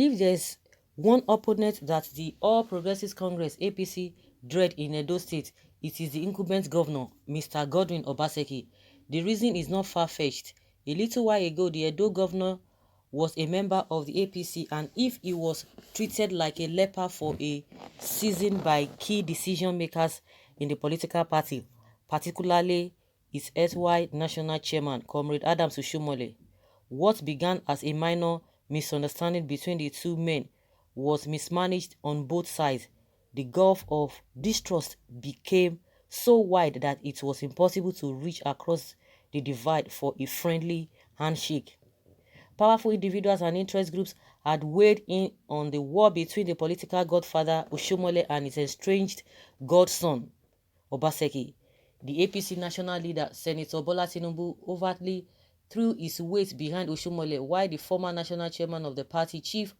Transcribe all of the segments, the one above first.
If there's one opponent that the All Progressives Congress APC dread in Edo State, it is the incumbent governor, Mr. Godwin Obaseki. The reason is not far-fetched. A little while ago, the Edo governor was a member of the APC, and if he was treated like a leper for a season by key decision makers in the political party, particularly its erstwhile national chairman, Comrade Adams Ushomole, what began as a minor misunderstanding between the two men was mismanaged on both sides. The gulf of distrust became so wide that it was impossible to reach across the divide for a friendly handshake. Powerful individuals and interest groups had weighed in on the war between the political godfather Oshomole and his estranged godson Obaseki. The APC national leader, Senator Bola Tinubu, overtly threw his weight behind Oshomole, while the former national chairman of the party, Chief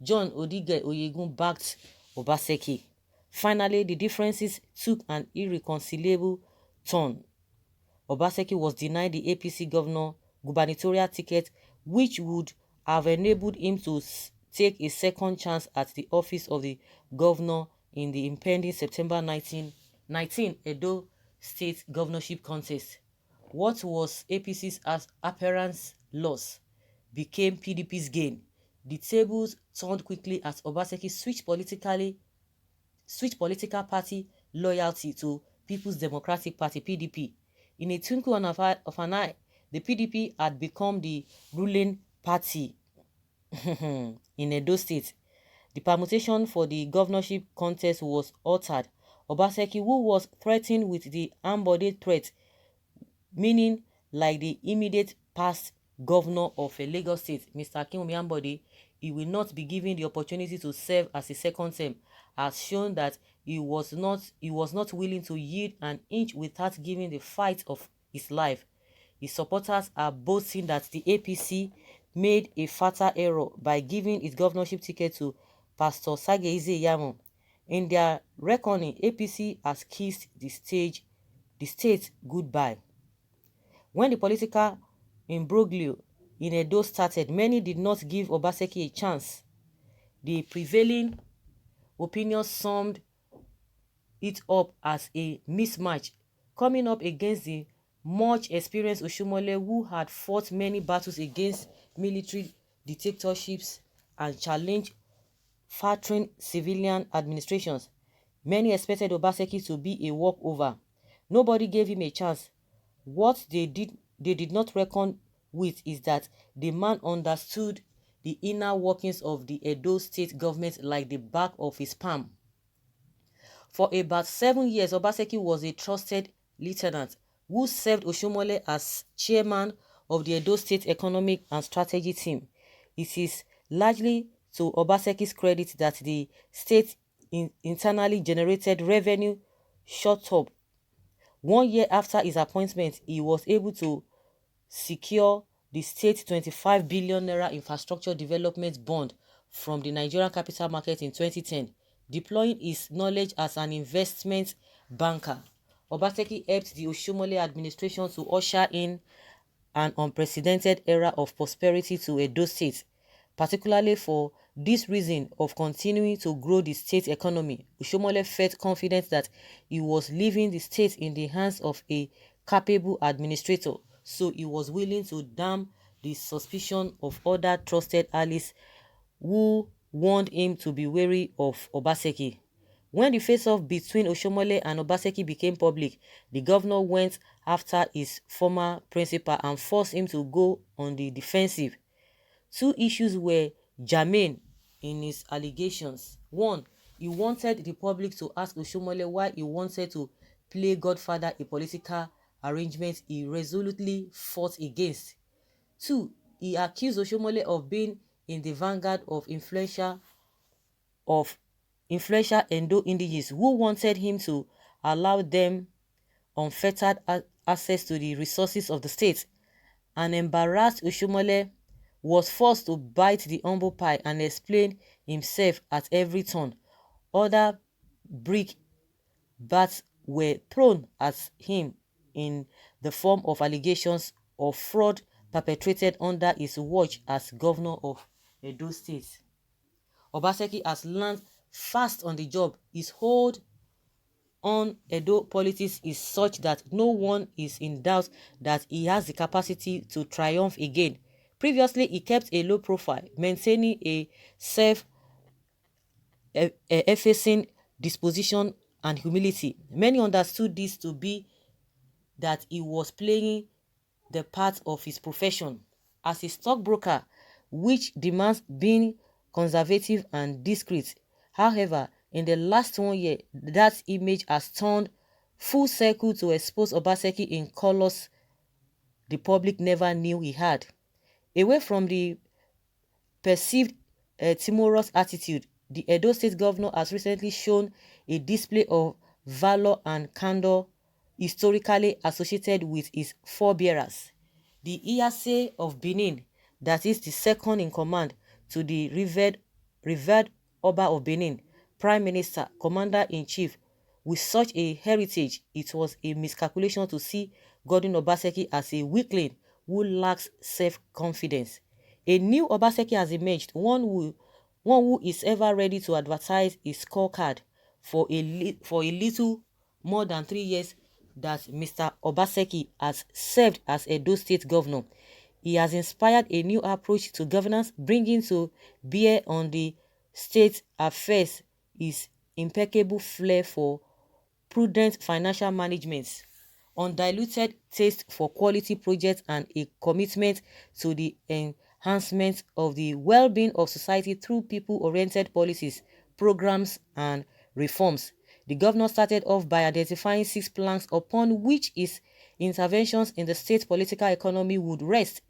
John Odige Oyegun, backed Obaseki. Finally, the differences took an irreconcilable turn. Obaseki was denied the APC gubernatorial ticket, which would have enabled him to take a second chance at the office of the governor in the impending September 19 Edo State governorship contest. What was APC's apparent loss became PDP's gain. The tables turned quickly as Obaseki switched political party loyalty to People's Democratic Party (PDP). In a twinkle of an eye, the PDP had become the ruling party in Edo State. The permutation for the governorship contest was altered. Obaseki, who was threatened with the embodied threat, meaning like the immediate past governor of a Lagos State, Mr. Akinwumi Ambode, he will not be given the opportunity to serve as a second term, has shown that he was not willing to yield an inch without giving the fight of his life. His supporters are boasting that the APC made a fatal error by giving its governorship ticket to Pastor Sageize Yamo. In their reckoning, APC has kissed the state goodbye. When the political imbroglio in Edo started, many did not give Obaseki a chance. The prevailing opinion summed it up as a mismatch, coming up against the much experienced Oshomole, who had fought many battles against military dictatorships and challenged faltering civilian administrations. Many expected Obaseki to be a walkover. Nobody gave him a chance. What they did not reckon with is that the man understood the inner workings of the Edo state government like the back of his palm. For about 7 years, Obaseki was a trusted lieutenant who served Oshomole as chairman of the Edo State Economic and Strategy team. It is largely to Obaseki's credit that the state internally generated revenue shot up. 1 year after his appointment, he was able to secure the state 25 billion naira infrastructure development bond from the Nigerian capital market in 2010, deploying his knowledge as an investment banker. Obaseki helped the Oshomole administration to usher in an unprecedented era of prosperity to Edo State, particularly for this reason of continuing to grow the state economy. Oshomole felt confident that he was leaving the state in the hands of a capable administrator, so he was willing to damn the suspicion of other trusted allies who warned him to be wary of Obaseki. When the face-off between Oshomole and Obaseki became public, the governor went after his former principal and forced him to go on the defensive. Two issues were germane in his allegations. One, he wanted the public to ask Oshomole why he wanted to play godfather, a political arrangement he resolutely fought against. Two, he accused Oshomole of being in the vanguard of influential Endo indigenes who wanted him to allow them unfettered access to the resources of the state. An embarrassed Oshomole was forced to bite the humble pie and explain himself at every turn. Other brickbats were thrown at him in the form of allegations of fraud perpetrated under his watch as governor of Edo State. Obaseki has learned fast on the job. His hold on Edo politics is such that no one is in doubt that he has the capacity to triumph again. Previously, he kept a low profile, maintaining a self-effacing disposition and humility. Many understood this to be that he was playing the part of his profession as a stockbroker, which demands being conservative and discreet. However, in the last 1 year, that image has turned full circle to expose Obaseki in colors the public never knew he had. Away from the perceived timorous attitude, the Edo State governor has recently shown a display of valor and candor historically associated with his forebearers. The Iyase of Benin, that is the second in command to the revered Oba of Benin, Prime Minister, Commander-in-Chief, with such a heritage, it was a miscalculation to see Godwin Obaseki as a weakling who lacks self-confidence. A new Obaseki has emerged, one who is ever ready to advertise his scorecard for a little more than 3 years that Mr. Obaseki has served as Edo State Governor. He has inspired a new approach to governance, bringing to bear on the state affairs his impeccable flair for prudent financial management, undiluted taste for quality projects, and a commitment to the enhancement of the well-being of society through people-oriented policies, programs, and reforms. The governor started off by identifying 6 planks upon which his interventions in the state political economy would rest.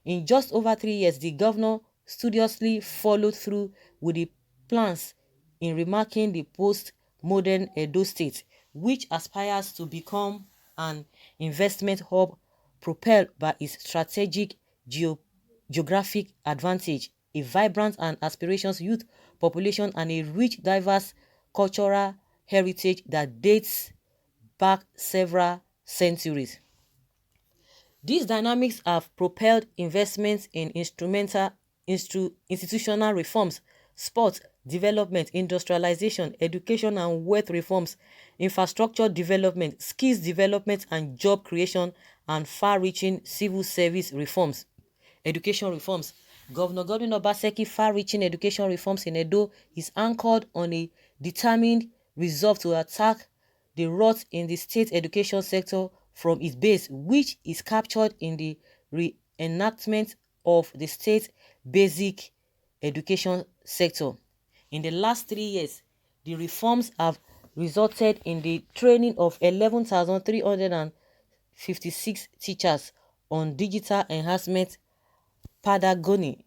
In just over 3 years, the governor studiously followed through with the plans in remarking the post-modern Edo State, which aspires to become an investment hub propelled by its strategic geographic advantage, a vibrant and aspirations youth population, and a rich, diverse cultural heritage that dates back several centuries. These dynamics have propelled investments in institutional reforms, sports development, industrialization, education and wealth reforms, infrastructure development, skills development and job creation, and far-reaching civil service reforms. Education reforms. Governor Godwin Obaseki far-reaching education reforms in Edo is anchored on a determined resolve to attack the rot in the state education sector from its base, which is captured in the reenactment of the state basic education sector. In the last 3 years, the reforms have resulted in the training of 11,356 teachers on digital enhancement pedagogy,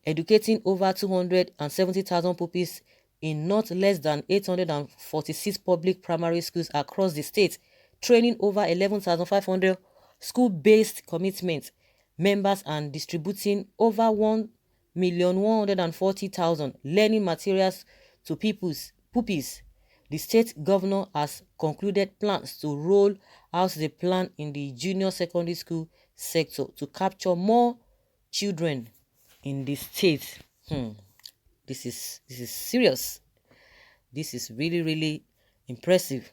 educating over 270,000 pupils in not less than 846 public primary schools across the state, training over 11,500 school-based commitment members and distributing over 1,140,000 learning materials to pupils. The state governor has concluded plans to roll out the plan in the junior secondary school sector to capture more children in the state. This is serious. This is really impressive.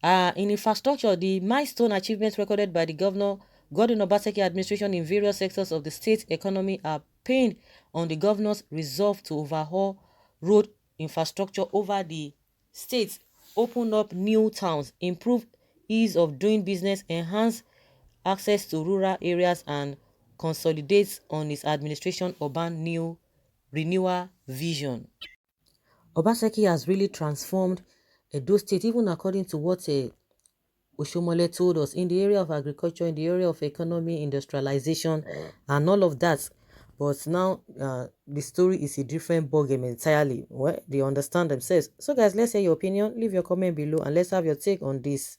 In infrastructure, the milestone achievements recorded by the governor Godwin Obaseki administration in various sectors of the state economy are pinned on the governor's resolve to overhaul road infrastructure over the state, open up new towns, improve ease of doing business, enhance access to rural areas, and consolidates on his administration urban new renewal vision. Obaseki has really transformed Edo State, even according to what Oshomole told us, in the area of agriculture, in the area of economy, industrialization, and all of that. But now the story is a different ballgame entirely. Well, they understand themselves. So guys, let's hear your opinion. Leave your comment below and let's have your take on this.